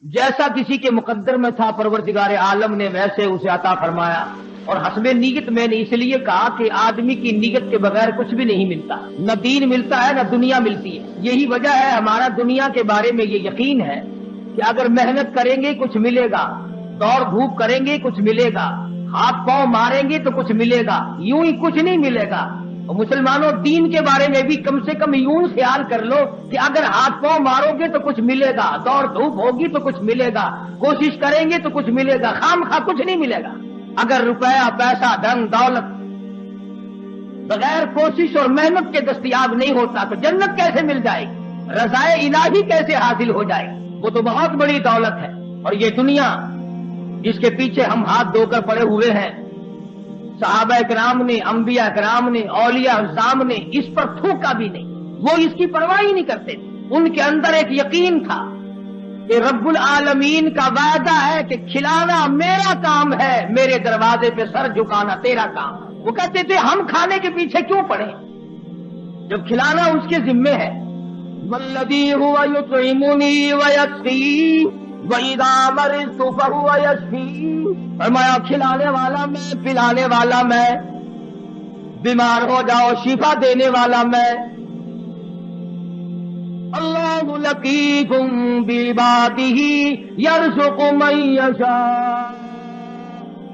جیسا کسی کے مقدر میں تھا پروردگار عالم نے ویسے اسے عطا فرمایا. اور حسب نیت میں نے اس لیے کہا کہ آدمی کی نیت کے بغیر کچھ بھی نہیں ملتا، نہ دین ملتا ہے نہ دنیا ملتی ہے. یہی وجہ ہے ہمارا دنیا کے بارے میں یہ یقین ہے کہ اگر محنت کریں گے کچھ ملے گا، دوڑ دھوپ کریں گے کچھ ملے گا، ہاتھ پاؤں ماریں گے تو کچھ ملے گا، یوں ہی کچھ نہیں ملے گا. اور مسلمانوں دین کے بارے میں بھی کم سے کم یوں خیال کر لو کہ اگر ہاتھ پاؤں مارو گے تو کچھ ملے گا، دوڑ دھوپ ہوگی تو کچھ ملے گا، کوشش کریں گے تو کچھ ملے گا، خام خواہ کچھ نہیں ملے گا. اگر روپیہ پیسہ دھن دولت بغیر کوشش اور محنت کے دستیاب نہیں ہوتا تو جنت کیسے مل جائے گی، رضائے الہی کیسے حاصل ہو جائے گی؟ وہ تو بہت بڑی دولت ہے. اور یہ دنیا جس کے پیچھے ہم ہاتھ دھو کر پڑے ہوئے ہیں، صحابہ کرام نے، انبیاء کرام نے، اولیاء اعظام نے اس پر تھوکا بھی نہیں، وہ اس کی پرواہ ہی نہیں کرتے. ان کے اندر ایک یقین تھا کہ رب العالمین کا وعدہ ہے کہ کھلانا میرا کام ہے، میرے دروازے پہ سر جھکانا تیرا کام ہے. وہ کہتے تھے ہم کھانے کے پیچھے کیوں پڑے جب کھلانا اس کے ذمے ہے. والذی هو یطعمنی ویسقین وَإِذَا مَرِضْتُ فَهُوَ يَشْفِينِ. فرمایا کھلانے والا میں، پلانے والا میں، بیمار ہو جاؤ شفا دینے والا میں. اللہ لطیف بعبادہ یرزق من یشاء.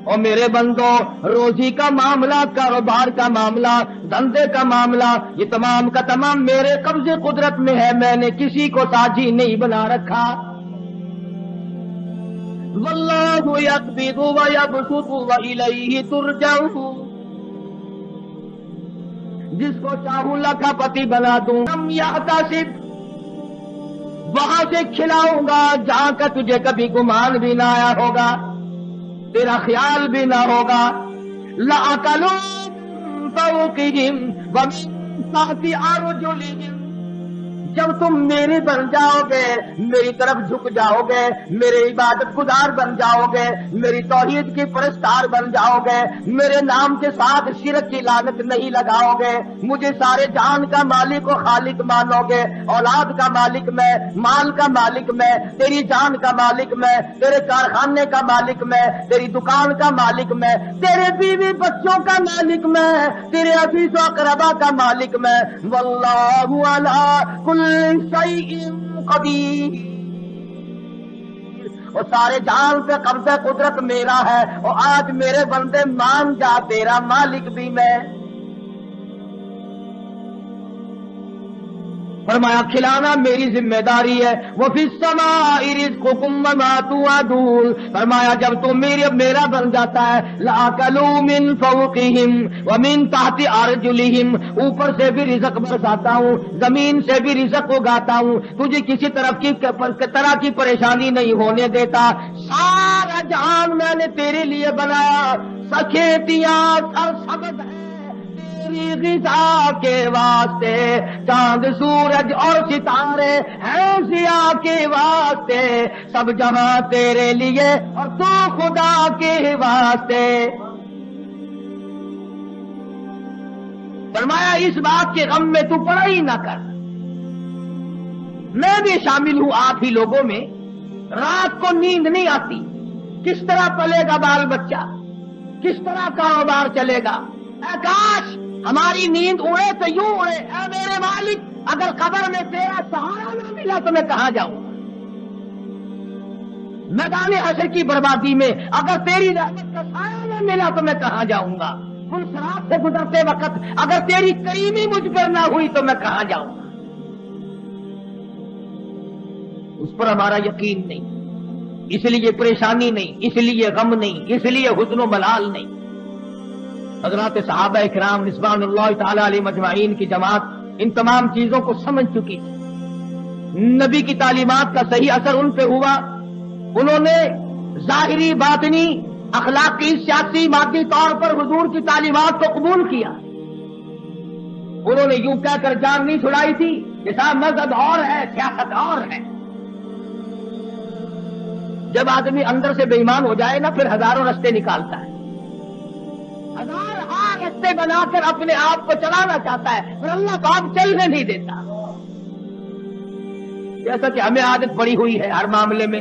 اور میرے بندو روزی کا معاملہ، کاروبار کا معاملہ، دھندے کا معاملہ، یہ تمام کا تمام میرے قبضے قدرت میں ہے، میں نے کسی کو ساجی نہیں بنا رکھا. واللہ یقبض ویبسط والیہ ترجعون. جس کو چاہوں لاکھپتی بنا دوں. ہم یحتسب، وہاں سے کھلاؤں گا جہاں کا تجھے کبھی گمان بھی نہ آیا ہوگا، تیرا خیال بھی نہ ہوگا. لَأَكَلُوا مِن فَوْقِهِمْ وَمِن تَحْتِ أَرْجُلِهِمْ. جب تم میرے بن جاؤ گے، میری طرف جھک جاؤ گے، میرے عبادت گزار بن جاؤ گے، میری توحید کی پرستار بن جاؤ گے، میرے نام کے ساتھ شرک کی لعنت نہیں لگاؤ گے، مجھے سارے جان کا مالک و خالق مانو گے، اولاد کا مالک میں، مال کا مالک میں، تیری جان کا مالک میں، تیرے کارخانے کا مالک میں، تیری دکان کا مالک میں، تیرے بیوی بچوں کا مالک میں، تیرے عزیز و اقربا کا مالک میں. واللہ علی کل شیء قدیر. اور سارے جان پہ قبضہ قدرت میرا ہے. اور آج میرے بندے مان جا تیرا مالک بھی میں. فرمایا کھلانا میری ذمہ داری ہے. وفی السماء رزقکم وما توعدون. فرمایا جب تو میرا بن جاتا ہے، لَأَكَلُوا مِن فَوْقِهِمْ وَمِن تَحْتِ أَرْجُلِهِمْ. اوپر سے بھی رزق برساتا ہوں، زمین سے بھی رزق اگاتا ہوں، تجھے کسی طرح کی پریشانی نہیں ہونے دیتا. سارا جہان میں نے تیرے لیے بنایا. کھیتیاں سرسبز ہے تیری غذا کے واسطے، چاند سورج اور ستارے ہیں ضیاء کے واسطے، سب جہاں تیرے لیے اور تو خدا کے واسطے. فرمایا اس بات کے غم میں تو پڑا ہی نہ کر، میں بھی شامل ہوں آپ ہی لوگوں میں. رات کو نیند نہیں آتی، کس طرح پلے گا بال بچہ، کس طرح کاروبار چلے گا. اے کاش ہماری نیند اڑے تو یوں اڑے، اے میرے مالک اگر قبر میں تیرا سہارا نہ ملا تو میں کہاں جاؤں گا. میدان حشر کی بربادی میں اگر تیری رحمت کا سایہ نہ ملا تو میں کہاں جاؤں گا. پل صراط سے گزرتے وقت اگر تیری کریمی مجھ پر نہ ہوئی تو میں کہاں جاؤں گا. اس پر ہمارا یقین نہیں، اس لیے پریشانی نہیں، اس لیے غم نہیں، اس لیے حزن و ملال نہیں. حضرات صحابہ کرام رضوان اللہ تعالی علیہ مجمعین کی جماعت ان تمام چیزوں کو سمجھ چکی تھی. نبی کی تعلیمات کا صحیح اثر ان پہ ہوا. انہوں نے ظاہری باطنی اخلاقی سیاسی مادی طور پر حضور کی تعلیمات کو قبول کیا. انہوں نے یوں کہہ کر جان نہیں چھڑائی تھی کہ صاحب مذہب اور ہے، سیاست اور ہے. جب آدمی اندر سے بے ایمان ہو جائے نا پھر ہزاروں رستے نکالتا ہے، ہزار رستے بنا کر اپنے آپ کو چلانا چاہتا ہے اور اللہ باپ چلنے نہیں دیتا. جیسا کہ ہمیں عادت پڑی ہوئی ہے ہر معاملے میں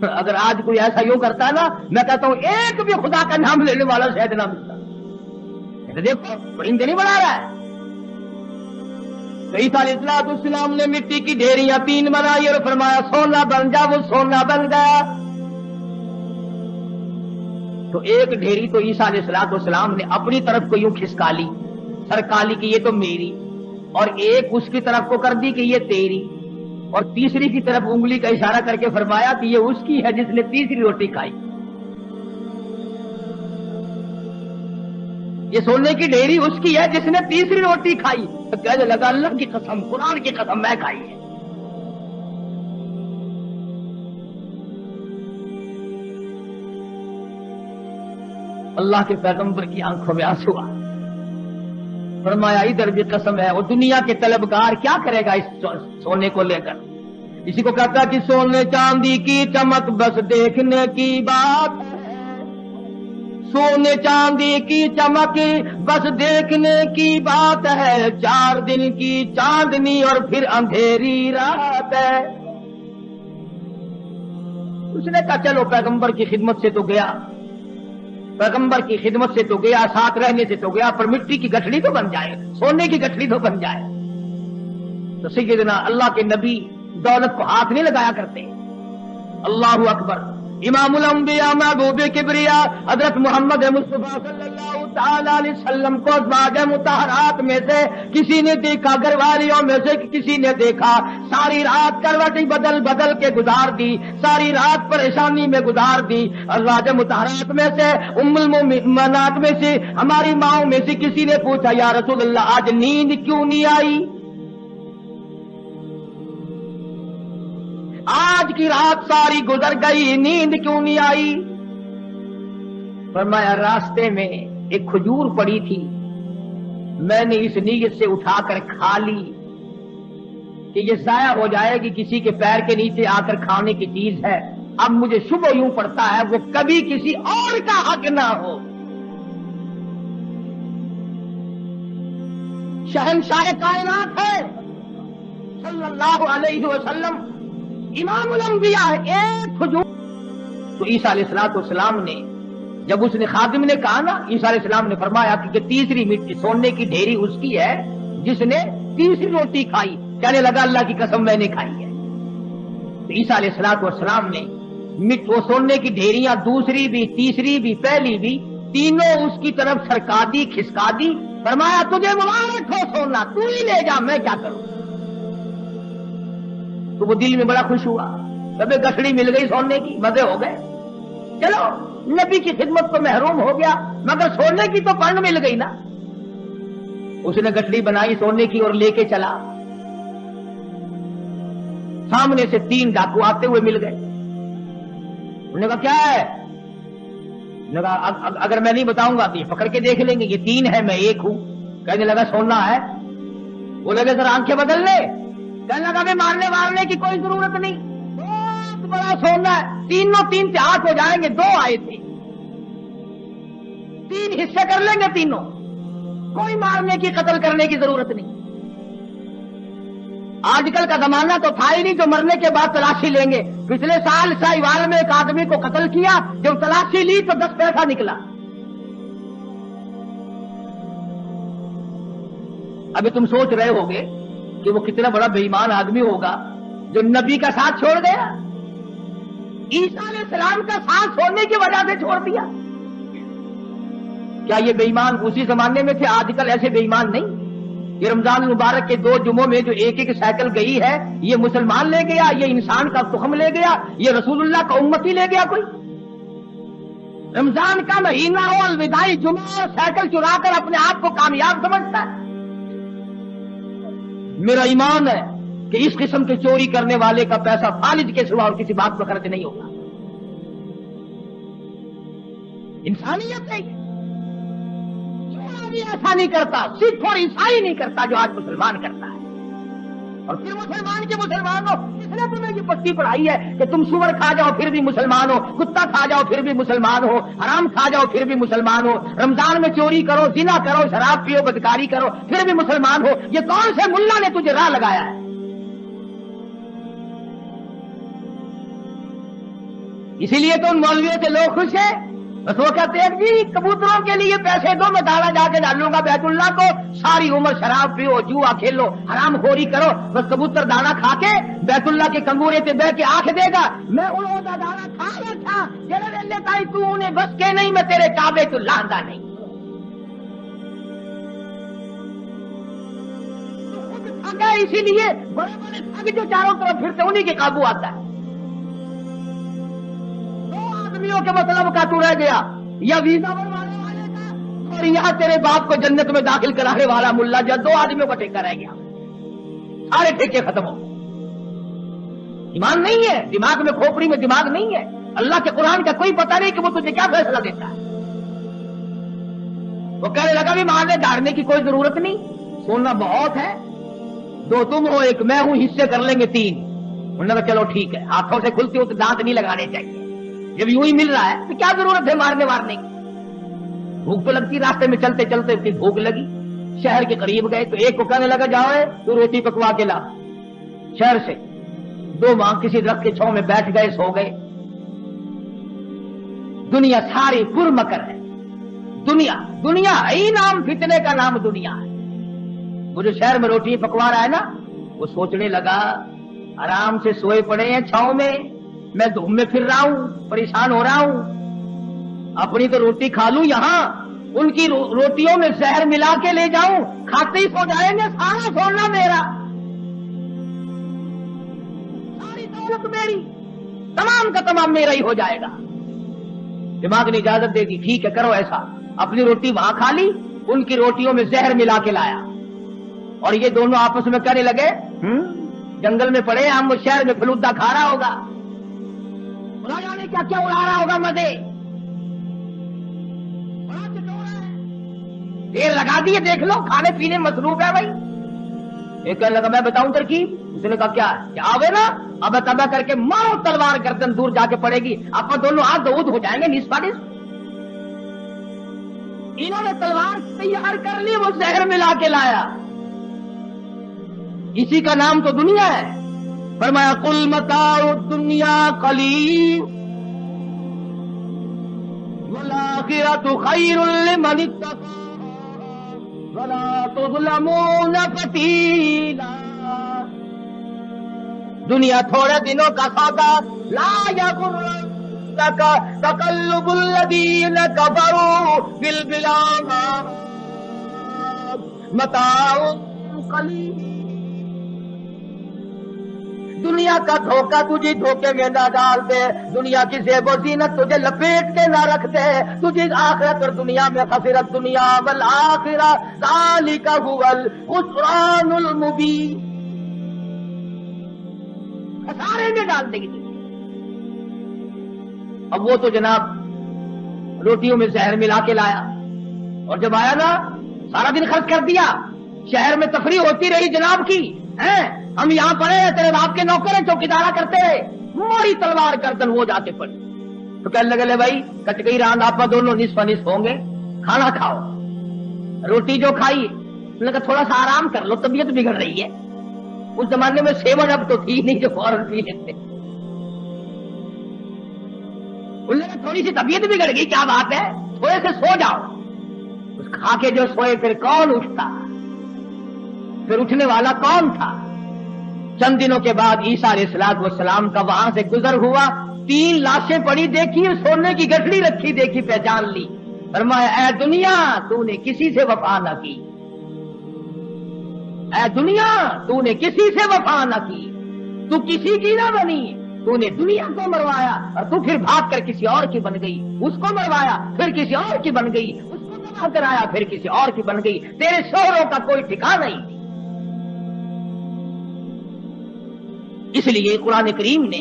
اگر آج کوئی ایسا یوں کرتا ہے نا، میں کہتا ہوں ایک بھی خدا کا نام لینے والا شاید نہ ملتا. دیکھو پرندے نہیں بنا رہا ہے. تو عیسیٰ علیہ السلام نے مٹی کی ڈھیریاں 3 بنائی اور فرمایا سونا بن جا. وہ سونا بن گیا. تو ایک ڈھیری تو عیسیٰ علیہ السلام نے اپنی طرف کو یوں کھسکا لی، سرکا لی کہ یہ تو میری، اور ایک اس کی طرف کو کر دی کہ یہ تیری، اور تیسری کی طرف انگلی کا اشارہ کر کے فرمایا کہ یہ اس کی ہے جس نے تیسری روٹی کھائی. یہ سونے کی ڈھیری اس کی ہے جس نے تیسری روٹی کھائی. تو کہنے لگا اللہ کی قسم، قرآن کی قسم میں کھائی ہے. اللہ کے پیغمبر کی آنکھوں میں آنسو آ. فرمایا ادھر بھی قسم ہے. وہ دنیا کے طلبگار کیا کرے گا اس سونے کو لے کر؟ اسی کو کہتا کہ سونے چاندی کی چمک بس دیکھنے کی بات ہے. سونے چاندی کی چمک بس دیکھنے کی بات ہے. 4 دن کی چاندنی اور پھر اندھیری رات ہے. اس نے کہا چلو پیغمبر کی خدمت سے تو گیا، پیغمبر کی خدمت سے تو گیا، ساتھ رہنے سے تو گیا، پر مٹی کی گٹھڑی تو بن جائے، سونے کی گٹھڑی تو بن جائے. تو سیدنا اللہ کے نبی دولت کو ہاتھ نہیں لگایا کرتے. اللہ اکبر. امام الانبیاء محبوب کبریا حضرت محمد مصطفیٰ صلی اللہ تعالی علیہ وسلم کو ازواج مطہرات میں سے کسی نے دیکھا، گھر والیوں میں سے کسی نے دیکھا، ساری رات کروٹیں بدل بدل کے گزار دی، ساری رات پریشانی میں گزار دی. ازواج مطہرات میں سے ام المؤمنات میں سے ہماری ماؤں میں سے کسی نے پوچھا یا رسول اللہ آج نیند کیوں نہیں آئی؟ آج کی رات ساری گزر گئی، نیند کیوں نہیں آئی؟ فرمایا راستے میں ایک کھجور پڑی تھی، میں نے اس نیت سے اٹھا کر کھا لی کہ یہ ضائع ہو جائے گی، کسی کے پیر کے نیچے آ کر کھانے کی چیز ہے. اب مجھے شبہ یوں پڑتا ہے وہ کبھی کسی اور کا حق نہ ہو. شہنشاہ کائنات ہے صلی اللہ علیہ وسلم، امام الانبیاء ہے. ایک کھجور. تو عیسیٰ علیہ السلام نے جب اس نے خادم نے کہا نا، عیسیٰ علیہ السلام نے فرمایا کہ تیسری مٹی سونے کی ڈھیری اس کی ہے جس نے تیسری روٹی کھائی. کہنے لگا اللہ کی قسم میں نے کھائی ہے. تو عیسیٰ علیہ السلام نے وہ سونے کی ڈھیریاں دوسری بھی، تیسری بھی، پہلی بھی، تینوں اس کی طرف سرکا دی، کھسکا دی. فرمایا تجھے مبارک ہو سونا، تو ہی لے جا، میں کیا کروں. تو وہ دل میں بڑا خوش ہوا، کبھی گٹھڑی مل گئی سونے کی، مزے ہو گئے. چلو نبی کی خدمت کو محروم ہو گیا، مگر سونے کی تو پن مل گئی نا. اس نے گٹھڑی بنائی سونے کی اور لے کے چلا. سامنے سے 3 ڈاکو آتے ہوئے مل گئے. انہوں نے کہا کیا ہے؟ انہوں نے کہا اگر میں نہیں بتاؤں گا تو یہ پکڑ کے دیکھ لیں گے، یہ 3 ہے میں 1 ہوں. کہنے لگا سونا ہے. وہ لگے سر آنکھیں بدل لے. کہنے لگا میں مارنے کی کوئی ضرورت نہیں، بہت بڑا سونا ہے. تینوں 3 سے 8 ہو جائیں گے. 2 آئے تھے، 3 حصے کر لیں گے تینوں. کوئی مارنے کی قتل کرنے کی ضرورت نہیں. آج کل کا زمانہ تو تھا ہی نہیں جو مرنے کے بعد تلاشی لیں گے. پچھلے سال ساہیوال میں ایک آدمی کو قتل کیا، جب تلاشی لی تو 10 پیسہ نکلا. ابھی تم سوچ رہے ہوگے کہ وہ کتنا بڑا بے ایمان آدمی ہوگا جو نبی کا ساتھ چھوڑ گیا، عیسیٰ علیہ السلام کا ساتھ چھوڑنے کی وجہ سے چھوڑ دیا. کیا یہ بے ایمان اسی زمانے میں تھے؟ آج کل ایسے بے ایمان نہیں. یہ رمضان المبارک کے 2 جمعوں میں جو ایک سائیکل گئی ہے، یہ مسلمان لے گیا، یہ انسان کا تخم لے گیا، یہ رسول اللہ کا امتی لے گیا. کوئی رمضان کا مہینہ ہو، الوداعی جمعہ، سائیکل چرا کر اپنے آپ کو کامیاب سمجھتا ہے. میرا ایمان ہے کہ اس قسم کے چوری کرنے والے کا پیسہ فالج کے سوا اور کسی بات پر خرچ نہیں ہوگا. انسانیت ہے. بھی ایسا نہیں کرتا، سکھ اور عیسائی نہیں کرتا جو آج مسلمان کرتا ہے. اور پھر مسلمان کے مسلمان ہو، اس نے تمہیں یہ پٹی پڑھائی ہے کہ تم سور کھا جاؤ پھر بھی مسلمان ہو، کتا کھا جاؤ پھر بھی مسلمان ہو، حرام کھا جاؤ پھر بھی مسلمان ہو، رمضان میں چوری کرو، زنا کرو، شراب پیو، بدکاری کرو پھر بھی مسلمان ہو. یہ کون سے ملا نے تجھے راہ لگایا ہے؟ اسی لیے تو ان مولویوں سے لوگ خوش ہیں. بس وہ کہتے ہیں جی کبوتروں کے لیے پیسے دو, میں دانا جا کے ڈالوں گا بیت اللہ کو, ساری عمر شراب پیو, جوا کھیلو, حرام خوری کرو, بس کبوتر دانا کھا کے بیت اللہ کے کنگورے پہ بیٹھ کے آنکھ دے گا میں انہوں کا دانا کھا بیٹھا جڑے ویلے تائی تو انہیں بس کے نہیں, میں تیرے کعبے تو لاندہ نہیں. اسی لیے بڑے بڑے ٹھگ جو چاروں طرف پھرتے انہیں کے قابو آتا ہے. دو آدمیوں کے مطلب کا تو رہ گیا, یا ویزا بنوانے والے کا اور یہاں تیرے باپ کو جنت میں داخل کرانے والا ملا, جو دو آدمیوں کا ٹھیکہ رہ گیا, سارے ٹھیکے ختم ہو. ایمان نہیں ہے دماغ میں, کھوپڑی میں دماغ نہیں ہے. اللہ کے قرآن کا کوئی پتہ نہیں کہ وہ تجھے کیا فیصلہ دیتا ہے. وہ کہنے لگا بھی مارنے ڈالنے کی کوئی ضرورت نہیں, سونا بہت ہے, دو تم ہو ایک میں ہوں, حصے کر لیں گے 3. انہوں نے کہا چلو ٹھیک ہے, ہاتھوں سے کھلتی ہو تو دانت نہیں لگانے چاہیے, جب یوں ہی مل رہا ہے تو کیا ضرورت ہے مارنے کی. بھوک تو لگتی, راستے میں چلتے چلتے اس کی بھوک لگی, شہر کے قریب گئے تو ایک کو کہنے لگا جاؤ تو روٹی پکوا کے لا شہر سے. 2 ماں کسی درخت کے چھاؤں میں بیٹھ گئے, سو گئے. دنیا ساری پر مکر ہے. دنیا ہی نام فتنے کا نام دنیا ہے. وہ جو شہر میں روٹی پکوا رہا ہے نا, وہ سوچنے لگا آرام سے سوئے پڑے ہیں چھاؤں میں دھوپ میں پھر رہا ہوں, پریشان ہو رہا ہوں, اپنی تو روٹی کھا لوں یہاں, ان کی روٹیوں میں زہر ملا کے لے جاؤں, کھاتے ہی سو جائیں گے, سارا سونا میرا, ساری دولت میری, تمام کا تمام میرا ہی ہو جائے گا. دماغ نے اجازت دے دی, ٹھیک ہے کرو ایسا. اپنی روٹی وہاں کھا لی, ان کی روٹیوں میں زہر ملا کے لایا, اور یہ دونوں آپس میں کہنے لگے جنگل میں پڑے ہم, شہر میں فلودا کھا رہا ہوگا, بڑا جانے کیا کیا اڑا رہا ہوگا مزے, بڑا چٹورا ہے, دیر لگا دیے, دیکھ لو کھانے پینے مصروف ہے بھائی. ایک کہنے لگا میں بتاؤں ترکیب, اس نے کہا کیا آوے نا, اب تبا کر کے مارو تلوار, گردن دور جا کے پڑے گی, آپ دونوں ہاتھ دودھ ہو جائیں گے نصف نصف. انہوں نے تلوار تیار کر لی, وہ زہر ملا کے لایا. اسی کا نام تو دنیا ہے. فرمایا قل متاع الدنیا قلیل والآخرۃ خیر لمن اتقى ولا تظلمون فتیلا. دنیا تھوڑے دنوں کا سودا, لا یغرنک تقلب الذین کفروا فی البلاد متاع قلیل. دنیا کا دھوکہ تجھے دھوکے میں نہ ڈال دے, دنیا کی زیب و زینت تجھے لپیٹ کے نہ رکھ دے, تجھے آخرت اور دنیا میں خسرت دنیا والآخرہ ذالک هو الخسران المبین, خسارے میں ڈال دے گی. اب وہ تو جناب روٹیوں میں زہر ملا کے لایا, اور جب آیا نا سارا دن خرچ کر دیا, شہر میں تفریح ہوتی رہی جناب کی, ہم یہاں پڑے ہیں, تیرے باپ کے نوکر ہیں, چوکیدارا کرتے رہے, موڑی تلوار گردن وہ جا کے پڑی. تو کہنے لگے لے بھائی کٹ گئی راند, آپ دونوں نصف نصف ہوں گے, کھانا کھاؤ. روٹی جو کھائی, لگا تھوڑا سا آرام کر لو, طبیعت بگڑ رہی ہے. اس زمانے میں 7 اب تو تھی نہیں جو فوراً پی لیتے. ان لوگوں تھوڑی سی طبیعت بگڑ گئی, کیا بات ہے, تھوڑے سے سو جاؤ. اس کھا کے جو سوئے پھر کون اٹھتا, پھر اٹھنے والا کون تھا. چند دنوں کے بعد عیسیٰ علیہ الصلوۃ والسلام کا وہاں سے گزر ہوا, 3 لاشیں پڑی دیکھی, سونے کی گٹھڑی رکھی دیکھی, پہچان لی. فرمایا اے دنیا تو نے کسی سے وفا نہ کی, اے دنیا تو نے کسی سے وفا نہ کی, تو کسی کی نہ بنی, تو نے دنیا کو مروایا اور تو پھر بھاگ کر کسی اور کی بن گئی, اس کو مروایا پھر کسی اور کی بن گئی, اس کو تباہ کرایا پھر کسی اور کی بن گئی, تیرے شوہروں کا کوئی ٹھکانہ نہیں. اس لیے قرآن کریم نے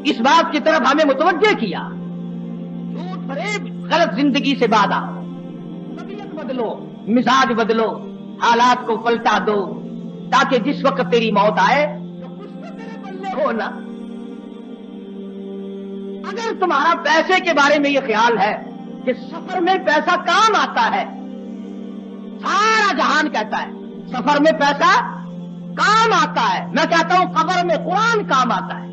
اس بات کی طرف ہمیں متوجہ کیا, جھوٹ فریب غلط زندگی سے بعد آؤ, طبیعت بدلو, مزاج بدلو, حالات کو پلٹا دو, تاکہ جس وقت تیری موت آئے تو کچھ تو تیرے بلے ہو نا. اگر تمہارا پیسے کے بارے میں یہ خیال ہے کہ سفر میں پیسہ کام آتا ہے, سارا جہان کہتا ہے سفر میں پیسہ کام آتا ہے, میں کہتا ہوں قبر میں قرآن کام آتا ہے.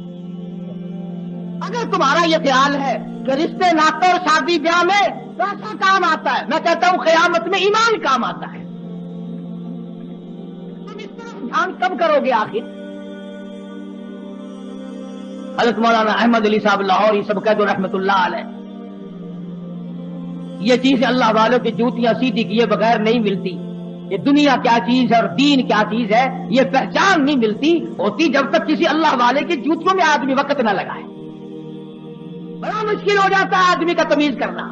اگر تمہارا یہ خیال ہے کہ رشتے ناطے اور شادی بیاہ میں پیسہ کام آتا ہے، میں کہتا ہوں قیامت میں ایمان کام آتا ہے۔ تم اس طرح دھیان کب کرو گے آخر؟ حضرت مولانا احمد علی صاحب لاہوری سب قید رحمت اللہ علیہ، یہ چیزیں اللہ والوں کی جوتیاں سیدھی کیے بغیر نہیں ملتی۔ یہ دنیا کیا چیز ہے اور دین کیا چیز ہے یہ پہچان نہیں ملتی ہوتی جب تک کسی اللہ والے کی جوتیوں میں آدمی وقت نہ لگائے۔ بڑا مشکل ہو جاتا ہے آدمی کا تمیز کرنا۔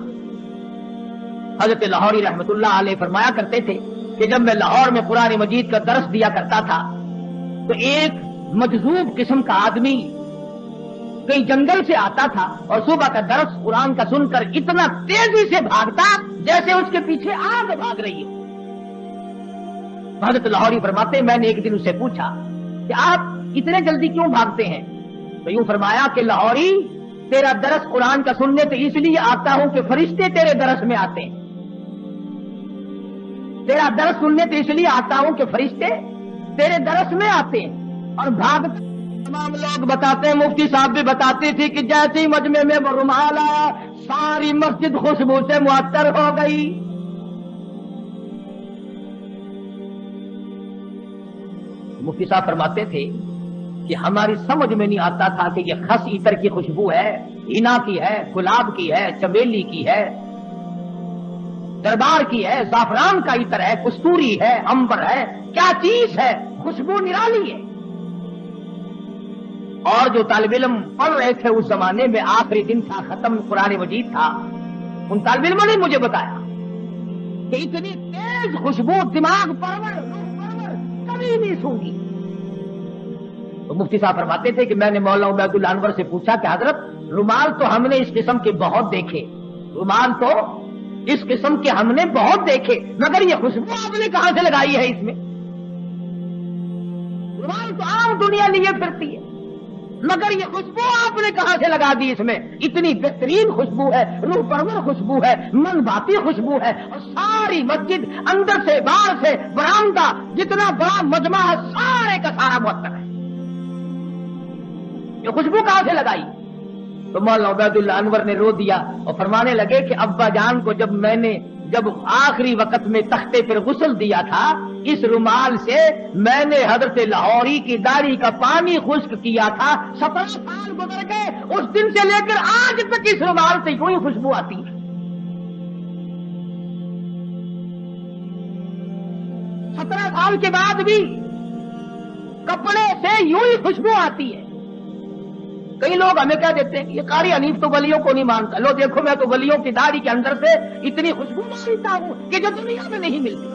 حضرت لاہوری رحمت اللہ علیہ فرمایا کرتے تھے کہ جب میں لاہور میں قرآن مجید کا درس دیا کرتا تھا تو ایک مجذوب قسم کا آدمی کہیں جنگل سے آتا تھا اور صبح کا درس قرآن کا سن کر اتنا تیزی سے بھاگتا جیسے اس کے پیچھے آگ بھاگ رہی ہے۔ حضرت لاہوری فرماتے میں نے ایک دن اس سے پوچھا کہ آپ اتنے جلدی کیوں بھاگتے ہیں؟ تو یوں فرمایا کہ لاہوری تیرا درس قرآن کا سننے تو اس لیے آتا ہوں کہ فرشتے تیرے درس میں آتے ہیں، تیرا درس سننے تو اس لیے آتا ہوں کہ فرشتے تیرے درس میں آتے ہیں۔ اور بھاگتے تمام لوگ بتاتے ہیں، مفتی صاحب بھی بتاتے تھے کہ جیسے ہی مجمع میں وہ رومال آیا ساری مسجد خوشبو سے معطر ہو گئی۔ مفتی صاحب فرماتے تھے کہ ہماری سمجھ میں نہیں آتا تھا کہ یہ خس عطر کی خوشبو ہے، ہینا کی ہے، گلاب کی ہے، چمیلی کی ہے، دربار کی ہے، زعفران کا عطر ہے، کستوری ہے، عنبر ہے، کیا چیز ہے، خوشبو نرالی ہے۔ اور جو طالب علم پڑھ رہے تھے اس زمانے میں آخری دن تھا، ختم قرآن مجید تھا، ان طالب علموں نے مجھے بتایا کہ اتنی تیز خوشبو دماغ پرور کبھی نہیں سونگی۔ تو مفتی صاحب فرماتے تھے کہ میں نے مولانا عبید اللہ انور سے پوچھا کہ حضرت رومال تو ہم نے اس قسم کے بہت دیکھے، رومال تو اس قسم کے ہم نے بہت دیکھے، مگر یہ خوشبو آپ نے کہاں سے لگائی ہے اس میں؟ رومال تو عام دنیا لیے پھرتی ہے، مگر یہ خوشبو آپ نے کہاں سے لگا دی اس میں؟ اتنی بہترین خوشبو ہے، روح پرور خوشبو ہے، من باتی خوشبو ہے، اور ساری مسجد اندر سے باہر سے برآمدہ جتنا بڑا مجمع ہے سارے کا سارا معطر ہے۔ یہ خوشبو کہاں سے لگائی؟ تو مولانا عبید اللہ انور نے رو دیا اور فرمانے لگے کہ ابا جان کو جب آخری وقت میں تختے پر غسل دیا تھا اس رومال سے میں نے حضرت لاہوری کی داڑھی کا پانی خشک کیا تھا، 17 سال گزر گئے، اس دن سے لے کر آج تک اس رومال سے یوں ہی خوشبو آتی ہے۔ 17 سال کے بعد بھی کپڑے سے یوں ہی خوشبو آتی ہے۔ کئی لوگ ہمیں کہہ دیتے ہیں یہ قاری حنیف تو ولیوں کو نہیں مانتا، لو دیکھو میں تو ولیوں کی داڑھی کے اندر سے اتنی خوشبو مانتا ہوں کہ جو دنیا میں نہیں ملتی۔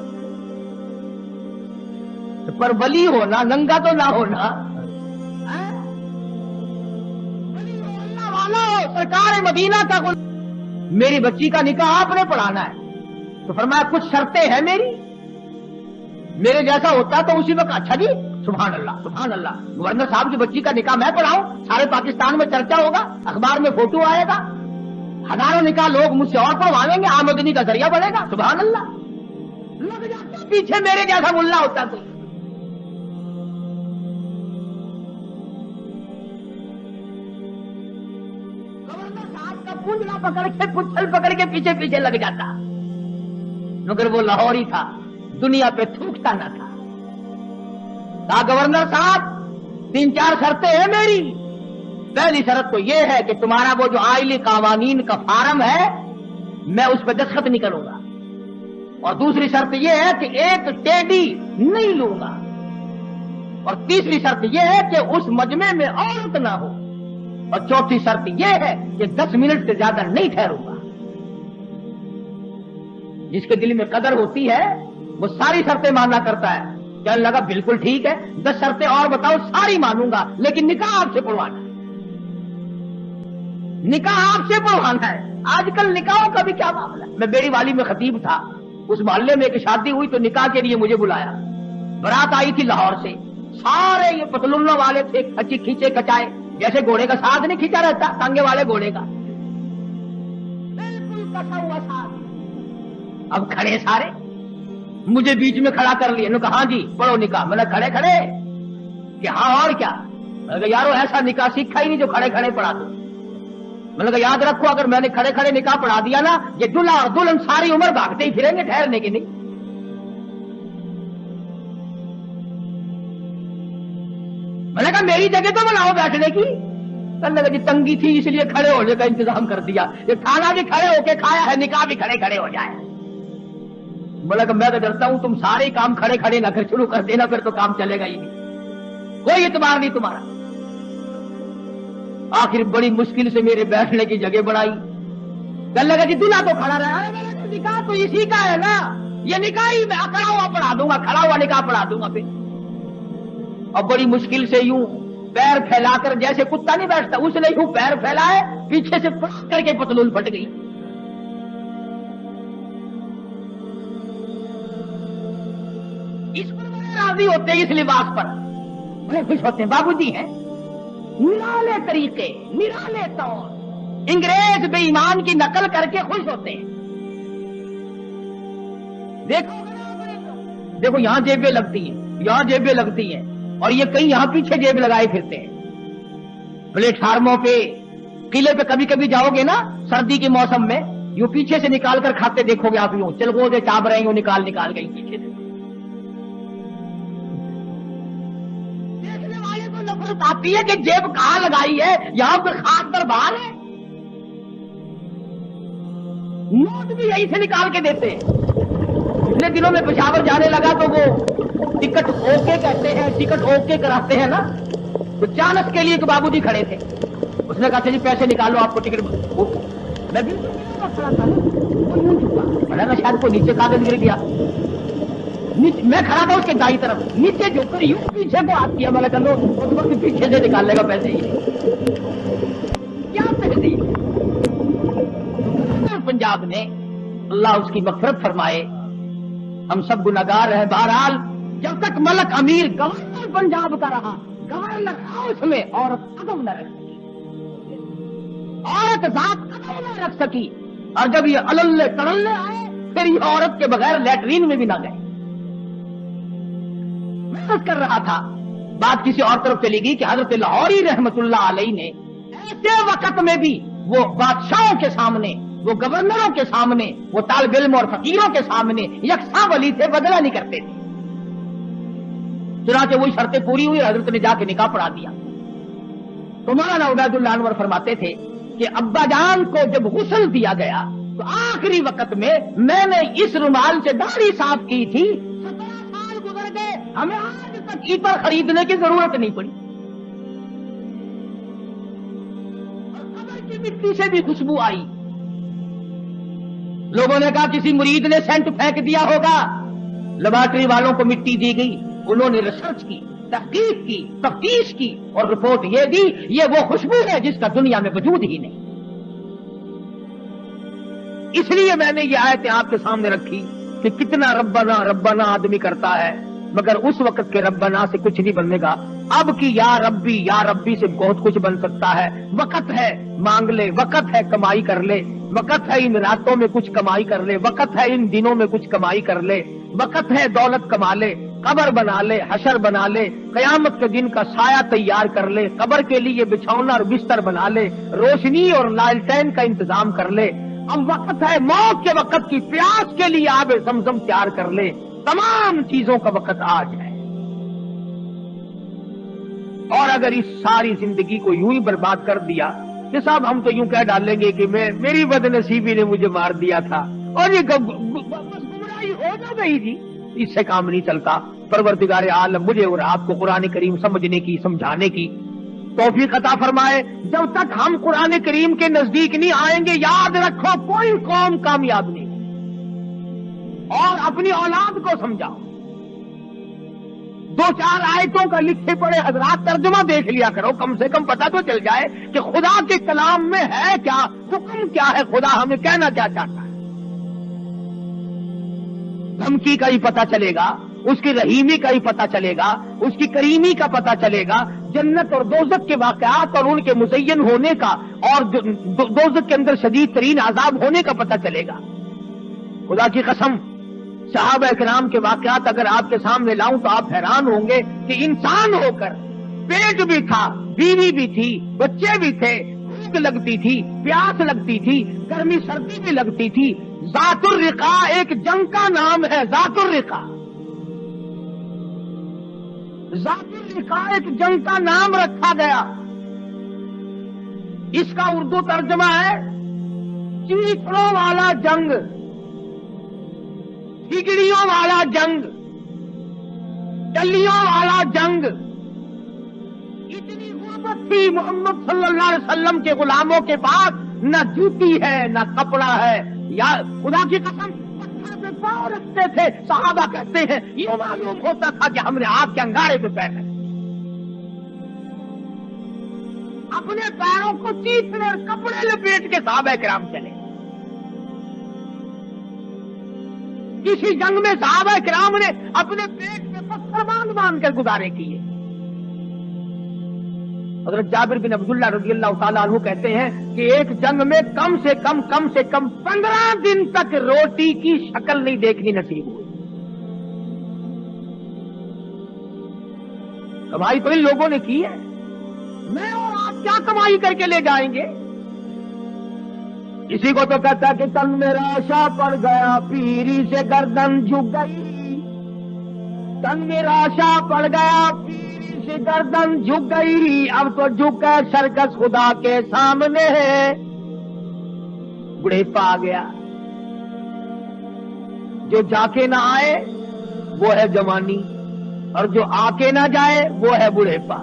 پر ولی ہونا ننگا تو نہ ہونا، اللہ والا ہو، سرکار مدینہ کا میری بچی کا نکاح آپ نے پڑھانا ہے تو فرمایا کچھ شرطیں ہیں میرے جیسا ہوتا تو اسی وقت اچھا جی سبحان اللہ سبحان اللہ، گورنر صاحب کی بچی کا نکاح میں پڑھاؤں، سارے پاکستان میں چرچا ہوگا، اخبار میں فوٹو آئے گا، ہزاروں نکاح لوگ مجھ سے اور پڑھوائیں گے، آمدنی کا ذریعہ بڑھے گا، سبحان اللہ۔ لگ جاتا پیچھے میرے جیسا ملا ہوتا کوئی۔ گورنر صاحب کا پونجنا پکڑ کے پچھل پکڑ کے پیچھے پیچھے لگ جاتا، مگر وہ لاہوری تھا، دنیا پہ تھوکتا نہ تھا۔ کہا گورنر صاحب 3-4 شرطیں ہیں میری، پہلی شرط تو یہ ہے کہ تمہارا وہ جو آئلی قوانین کا فارم ہے میں اس پہ دستخط نہیں کروں گا، اور دوسری شرط یہ ہے کہ ایک ٹیڈی نہیں لوں گا، اور تیسری شرط یہ ہے کہ اس مجمع میں عورت نہ ہو، اور چوتھی شرط یہ ہے کہ 10 منٹ سے زیادہ نہیں ٹھہروں گا۔ جس کے دل میں قدر ہوتی ہے وہ ساری شرطیں ماننا کرتا ہے۔ کہنے لگا بالکل ٹھیک ہے، 10 شرطیں اور بتاؤ، ساری مانوں گا، لیکن نکاح آپ سے پڑھوانا ہے، نکاح آپ سے پڑھوانا ہے۔ آج کل نکاحوں کا بھی کیا معاملہ ہے؟ میں بیڑی والی میں خطیب تھا، اس محلے میں ایک شادی ہوئی تو نکاح کے لیے مجھے بلایا، برات آئی تھی لاہور سے، سارے یہ پتلونوں والے تھے، کھینچے کچائے، جیسے گھوڑے کا ساتھ نہیں کھینچا رہتا ٹانگے والے گھوڑے کا، بالکل کٹا ہوا ساتھ۔ اب کھڑے سارے، مجھے بیچ میں کھڑا کر لیا، کہا ہاں جی پڑھو نکاح۔ میں نے کھڑے کھڑے کہ ہاں اور کیا؟ میں نے کہا یارو ایسا نکاح سیکھا ہی نہیں جو کھڑے کھڑے پڑھا دو۔ میں نے کہا یاد رکھو اگر میں نے کھڑے کھڑے نکاح پڑھا دیا نا یہ دلہا اور دلہن ساری عمر بھاگتے ہی پھریں گے ٹھہرنے کی نہیں. میں نے کہا میری جگہ تو بناؤ بیٹھنے کی. کہنے لگا جی تنگی تھی اس لیے کھڑے ہونے کا انتظام کر دیا. یہ کھانا بھی کھڑے ہو کے کھایا ہے نکاح بھی کھڑے کھڑے ہو جائے. بولا کہ میں تو ڈرتا ہوں تم سارے کام کھڑے کھڑے نہ کر شروع کر دینا پھر تو کام چلے گا ہی نہیں, کوئی اعتبار نہیں تمہارا. آخر بڑی مشکل سے میرے بیٹھنے کی جگہ بنائی. کہنے لگا جی دلہا تو کھڑا رہا ہے. نکاح تو اسی کا ہے نا, یہ نکاح ہی میں کھڑا ہوا پڑھا دوں گا, کھڑا ہوا نکاح پڑھا دوں گا پھر. اور بڑی مشکل سے یوں پیر پھیلا کر جیسے کتا نہیں بیٹھتا اس نے یوں پیر پھیلائے پیچھے سے پھٹ کر کے پتلون پھٹ گئی. اس پر بڑے راضی ہوتے ہیں, اس لباس پر بڑے خوش ہوتے ہیں. بابو جی ہیں نرالے طریقے نرالے طور, انگریز بے ایمان کی نقل کر کے خوش ہوتے ہیں. دیکھو یہاں جیبیں لگتی ہیں, یہاں جیبیں لگتی ہیں, اور یہ کئی یہاں پیچھے جیب لگائے پھرتے ہیں. پلیٹ فارموں پہ قلعے پہ کبھی کبھی جاؤ گے نا سردی کے موسم میں, یوں پیچھے سے نکال کر کھاتے دیکھو گے آپ, یوں چلگو سے چاپ رہے ہیں نکال گئی پیچھے سے. دیکھنے والے کو نفرت آتی ہے کہ جیب کہاں لگائی ہے, یہاں پہ خاص در باہر ہے. نوٹ بھی یہیں سے نکال کے دیتے ہیں. پچھلے دنوں میں پشاور جانے لگا تو وہ ٹکٹ اوکے کہتے ہیں, ٹکٹ اوکے کراتے ہیں نا, تو چانس کے لیے ایک بابو جی کھڑے تھے. اس نے کہا اچھا جی پیسے نکالو آپ کو ٹکٹ. میں بھی شاید کو نیچے کاغذ گر گیا, میں کھڑا تھا اس کے دائیں طرف, نیچے جو کر یوں پیچھے کو ہاتھ کیا, میں نے کہا اس وقت پیچھے سے نکال لے گا پیسے ہی کیا پیسے. پنجاب نے اللہ اس کی مغفرت فرمائے, ہم سب گناہگار ہیں. بہرحال جب تک ملک امیر گورنر پنجاب کا رہا, گورنر ہاؤس میں عورت قدم نہ رکھ سکی, عورت ذات قدم نہ رکھ سکی. اور جب یہ اللے تڑلے آئے پھر یہ عورت کے بغیر لیٹرین میں بھی نہ گئے. محنت کر رہا تھا, بات کسی اور طرف چلی گئی کہ حضرت لاہوری رحمت اللہ علیہ نے ایسے وقت میں بھی وہ بادشاہوں کے سامنے, وہ گورنروں کے سامنے, وہ طالب علم اور فقیروں کے سامنے یکساں ولی تھے, بدلہ نہیں کرتے تھے. چنانچہ وہی شرطیں پوری ہوئی, حضرت نے جا کے نکاح پڑھا دیا. تو مولانا عبید اللہ انور فرماتے تھے کہ ابا جان کو جب غسل دیا گیا تو آخری وقت میں نے اس رومال سے داڑھی صاف کی تھی. 17 سال گزر گئے, ہمیں آج تک عطر خریدنے کی ضرورت نہیں پڑی. اور قبر کی مٹی سے بھی خوشبو آئی. لوگوں نے کہا کسی مرید نے سینٹ پھینک دیا ہوگا. لیبارٹری والوں کو مٹی دی گئی, انہوں نے ریسرچ کی, تحقیق کی, تفتیش کی, اور رپورٹ یہ دی یہ وہ خوشبو ہے جس کا دنیا میں وجود ہی نہیں. اس لیے میں نے یہ آیتیں آپ کے سامنے رکھی کہ کتنا ربنا ربنا آدمی کرتا ہے, مگر اس وقت کے ربنا سے کچھ نہیں بننے گا. اب کی یا ربی سے بہت کچھ بن سکتا ہے. وقت ہے مانگ لے, وقت ہے کمائی کر لے, وقت ہے ان راتوں میں کچھ کمائی کر لے, وقت ہے ان دنوں میں کچھ کمائی کر لے, وقت ہے دولت کما لے, قبر بنا لے, حشر بنا لے, قیامت کے دن کا سایہ تیار کر لے, قبر کے لیے بچھونا اور بستر بنا لے, روشنی اور لالٹین کا انتظام کر لے. اب وقت ہے موت کے وقت کی پیاس کے لیے آب زمزم تیار کر لے. تمام چیزوں کا وقت آج ہے. اور اگر اس ساری زندگی کو یوں ہی برباد کر دیا کہ صاحب ہم تو یوں کہہ ڈالیں گے کہ میری بد نصیبی نے مجھے مار دیا تھا, اور یہ گمراہی ہو جا گئی تھی, اس سے کام نہیں چلتا. پروردگار عالم مجھے اور آپ کو قرآن کریم سمجھنے کی, سمجھانے کی توفیق عطا فرمائے. جب تک ہم قرآن کریم کے نزدیک نہیں آئیں گے, یاد رکھو کوئی قوم کامیاب نہیں. اور اپنی اولاد کو سمجھاؤ. 2-4 آیتوں کا لکھے پڑے حضرات ترجمہ دیکھ لیا کرو, کم سے کم پتہ تو چل جائے کہ خدا کے کلام میں ہے کیا, حکم کیا ہے, خدا ہمیں کہنا کیا چاہتا ہے. دھمکی کا ہی پتہ چلے گا, اس کی رحیمی کا ہی پتہ چلے گا, اس کی کریمی کا پتہ چلے گا, جنت اور دوزخ کے واقعات اور ان کے مزین ہونے کا, اور دوزخ کے اندر شدید ترین عذاب ہونے کا پتہ چلے گا. خدا کی قسم صحابہ کرام کے واقعات اگر آپ کے سامنے لاؤں تو آپ حیران ہوں گے کہ انسان ہو کر پیٹ بھی تھا, بیوی بھی تھی, بچے بھی تھے, بھوک لگتی تھی، پیاس لگتی تھی، گرمی سردی بھی لگتی تھی۔ ذات الرقا ایک جنگ کا نام ہے، ذات الرقا، ذات الرقا ایک جنگ کا نام رکھا گیا۔ اس کا اردو ترجمہ ہے چیخڑوں والا جنگ، ہگڑیوں والا جنگ، ڈلیوں والا جنگ۔ اتنی غربت تھی محمد صلی اللہ علیہ وسلم کے غلاموں کے پاس، نہ جوتی ہے نہ کپڑا ہے، یا خدا کی قسم پتھر پہ پاؤں رکھتے تھے۔ صحابہ کہتے ہیں یہ معلوم ہوتا تھا کہ ہم نے آگ کے انگارے پہ پیر رکھے، اپنے پیروں کو چیتنے اور کپڑے لپیٹ کے صحابہ کرام چلے۔ کسی جنگ میں صحابہ کرام نے اپنے پیٹ میں پتھر باندھ کر گزارے کیے۔ حضرت جابر بن عبداللہ رضی اللہ تعالیٰ عنہ کہتے ہیں کہ ایک جنگ میں کم سے کم 15 دن تک روٹی کی شکل نہیں دیکھنی نصیب ہوئی۔ کمائی تو ان لوگوں نے کی ہے، میں اور آپ کیا کمائی کر کے لے جائیں گے؟ کسی کو تو کہتا ہے کہ تن میرا آشا پڑ گیا، پیری سے گردن جھک گئی، تن میرا آشا پڑ گیا، پیری سے گردن جھک گئی، اب تو جھک ہے سرکس خدا کے سامنے ہے۔ بڑھیپا آ گیا، جو جا کے نہ آئے وہ ہے جوانی، اور جو آ کے نہ جائے وہ ہے بڑھیپا۔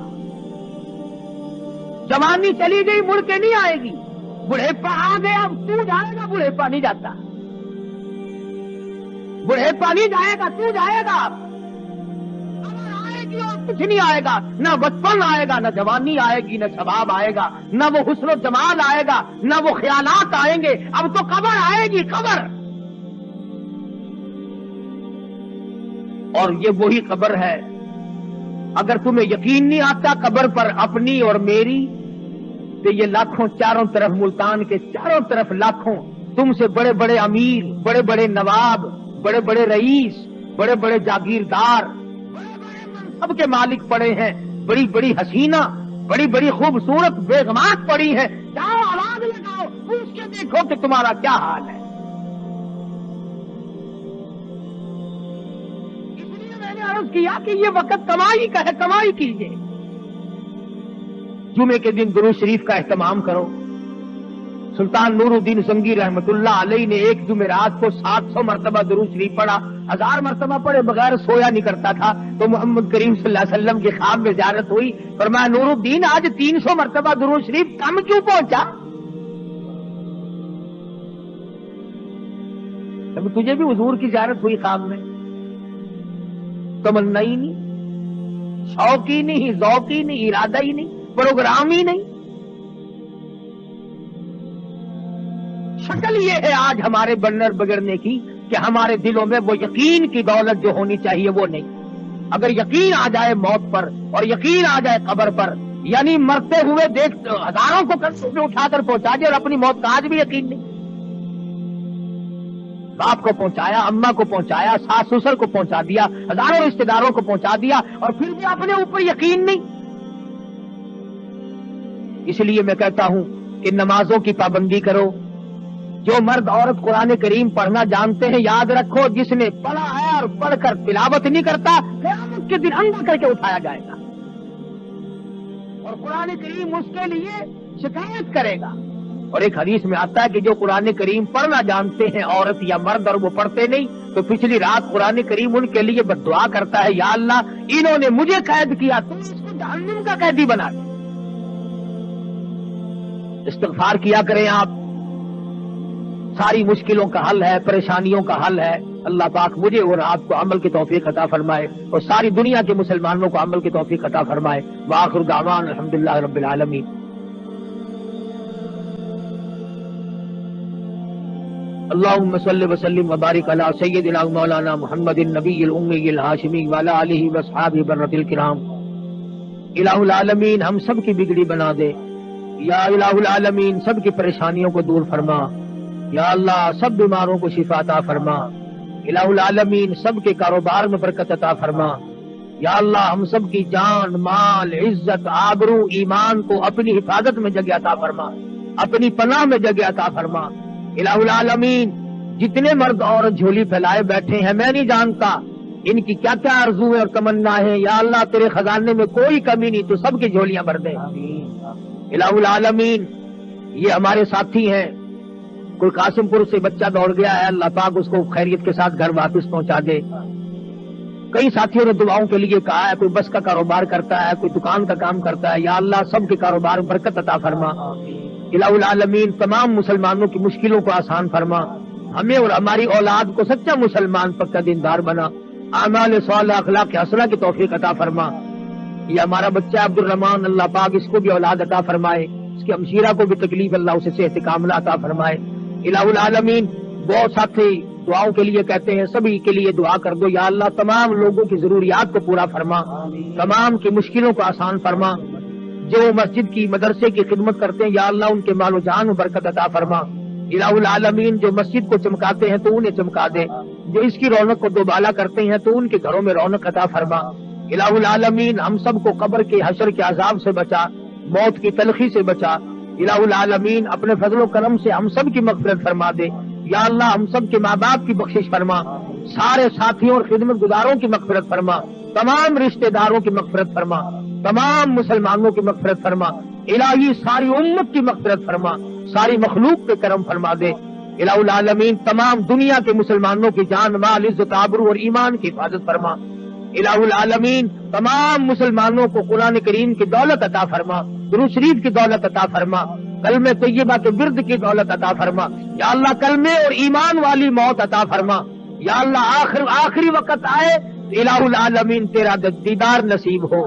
جوانی چلی گئی، مڑ کے نہیں آئے گی، بڑھیپا آ گیا، اب تو جائے گا، بڑھیپا نہیں جاتا، بڑھیپا نہیں جائے گا، تو جائے گا۔ آئے گی اور کچھ نہیں آئے گا، نہ بچپن آئے گا، نہ جوانی آئے گی، نہ شباب آئے گا، نہ وہ حسن و جمال آئے گا، نہ وہ خیالات آئیں گے، اب تو قبر آئے گی، قبر۔ اور یہ وہی قبر ہے، اگر تمہیں یقین نہیں آتا قبر پر اپنی اور میری، تو یہ لاکھوں چاروں طرف، ملتان کے چاروں طرف لاکھوں تم سے بڑے بڑے امیر، بڑے بڑے نواب، بڑے بڑے رئیس، بڑے بڑے جاگیردار، بڑے بڑے منصب کے مالک پڑے ہیں، بڑی بڑی حسینہ، بڑی بڑی خوبصورت بیگمات پڑی ہیں۔ جاؤ آواز لگاؤ، پوچھ کے دیکھو کہ تمہارا کیا حال ہے۔ اس لیے میں نے عرض کیا کہ یہ وقت کمائی کا ہے، کمائی کیجیے۔ جمعے کے دن درود شریف کا اہتمام کرو۔ سلطان نور الدین زنگی رحمت اللہ علیہ نے ایک جمعرات کو 700 مرتبہ درود شریف پڑھا، 1000 مرتبہ پڑھے بغیر سویا نہیں کرتا تھا۔ تو محمد کریم صلی اللہ علیہ وسلم کے خواب میں زیارت ہوئی، فرمایا نور الدین آج 300 مرتبہ درود شریف کم کیوں پہنچا؟ اب تجھے بھی حضور کی زیارت ہوئی خواب میں، تمنا ہی نہیں، شوق ہی نہیں، ذوق ہی نہیں، ارادہ ہی نہیں، پروگرام ہی نہیں۔ شکل یہ ہے آج ہمارے بننے بگڑنے کی کہ ہمارے دلوں میں وہ یقین کی دولت جو ہونی چاہیے وہ نہیں۔ اگر یقین آ جائے موت پر اور یقین آ جائے قبر پر، یعنی مرتے ہوئے دیکھ ہزاروں کو کندھوں پہ اٹھا کر پہنچا دیا اور اپنی موت کا آج بھی یقین نہیں۔ باپ کو پہنچایا، اماں کو پہنچایا، ساس سسر کو پہنچا دیا، ہزاروں رشتے داروں کو پہنچا دیا، اور پھر بھی اپنے اوپر یقین نہیں۔ اس لیے میں کہتا ہوں کہ نمازوں کی پابندی کرو۔ جو مرد عورت قرآن کریم پڑھنا جانتے ہیں، یاد رکھو جس نے پڑھا ہے اور پڑھ کر تلاوت نہیں کرتا، قیامت کے دن اندھا کر کے اٹھایا جائے گا، اور قرآن کریم اس کے لیے شکایت کرے گا۔ اور ایک حدیث میں آتا ہے کہ جو قرآن کریم پڑھنا جانتے ہیں عورت یا مرد اور وہ پڑھتے نہیں، تو پچھلی رات قرآن کریم ان کے لیے بد دعا کرتا ہے، یا اللہ انہوں نے مجھے قید کیا، تم اس کو جہنم کا قیدی بنا دے۔ استغفار کیا کریں آپ، ساری مشکلوں کا حل ہے، پریشانیوں کا حل ہے۔ اللہ پاک مجھے اور آپ کو عمل کی توفیق عطا فرمائے، اور ساری دنیا کے مسلمانوں کو عمل کی توفیق عطا فرمائے۔ وآخر دعوانا الحمدللہ رب العالمین۔ اللهم صل وسلم وبارك على سيدنا مولانا محمد النبي الأمي الهاشمي وعلى آله وأصحابه برة الكرام۔ الہ العالمین ہم سب کی بگڑی بنا دے، یا الہ العالمین سب کی پریشانیوں کو دور فرما، یا اللہ سب بیماروں کو شفا عطا فرما، الہ العالمین سب کے کاروبار میں برکت عطا فرما، یا اللہ ہم سب کی جان، مال، عزت، آبرو، ایمان کو اپنی حفاظت میں جگہ عطا فرما، اپنی پناہ میں جگہ عطا فرما۔ الہ العالمین جتنے مرد اور جھولی پھیلائے بیٹھے ہیں میں نہیں جانتا ان کی کیا کیا آرزو ہے اور تمنا ہے، یا اللہ تیرے خزانے میں کوئی کمی نہیں، تو سب کی جھولیاں بھر دے۔ الہ العالمین یہ ہمارے ساتھی ہیں، کوئی قاسم پور سے بچہ دوڑ گیا ہے، اللہ پاک اس کو خیریت کے ساتھ گھر واپس پہنچا دے۔ کئی ساتھیوں نے دعاؤں کے لیے کہا ہے، کوئی بس کا کاروبار کرتا ہے، کوئی دکان کا کام کرتا ہے، یا اللہ سب کے کاروبار میں برکت عطا فرما۔ الہ العالمین تمام مسلمانوں کی مشکلوں کو آسان فرما، ہمیں اور ہماری اولاد کو سچا مسلمان پکا دیندار بنا، اعمال صالحہ اخلاق حسنہ کی توفیق عطا فرما۔ یہ ہمارا بچہ عبد الرحمان، اللہ پاک اس کو بھی اولاد عطا فرمائے، اس کی ہمشیرہ کو بھی تکلیف اللہ اسے صحت کاملہ عطا فرمائے۔ الہ العالمین بہت ساتھی دعاؤں کے لیے کہتے ہیں، سبھی کے لیے دعا کر دو، یا اللہ تمام لوگوں کی ضروریات کو پورا فرما، تمام کی مشکلوں کو آسان فرما۔ جو مسجد کی مدرسے کی خدمت کرتے ہیں یا اللہ ان کے مال و جان میں برکت عطا فرما۔ الہ العالمین جو مسجد کو چمکاتے ہیں تو انہیں چمکا دے، جو اس کی رونق کو دوبالا کرتے ہیں تو ان کے گھروں میں رونق عطا فرما۔ الہ العالمین ہم سب کو قبر کے حشر کے عذاب سے بچا، موت کی تلخی سے بچا۔ الہ العالمین اپنے فضل و کرم سے ہم سب کی مغفرت فرما دے، یا اللہ ہم سب کے ماں باپ کی بخشش فرما، سارے ساتھیوں اور خدمت گزاروں کی مغفرت فرما، تمام رشتہ داروں کی مغفرت فرما، تمام مسلمانوں کی مغفرت فرما، الہی ساری امت کی مغفرت فرما، ساری مخلوق پہ کرم فرما دے۔ الہ العالمین تمام دنیا کے مسلمانوں کی جان مال عزت آبرو اور ایمان کی حفاظت فرما۔ الہ العالمین تمام مسلمانوں کو قرآن کریم کی دولت عطا فرما، درود شریف کی دولت عطا فرما، کلمہ طیبہ کے ورد کی دولت عطا فرما، یا اللہ کلمے اور ایمان والی موت عطا فرما۔ یا اللہ آخری وقت آئے الہ العالمین تیرا دیدار نصیب ہو۔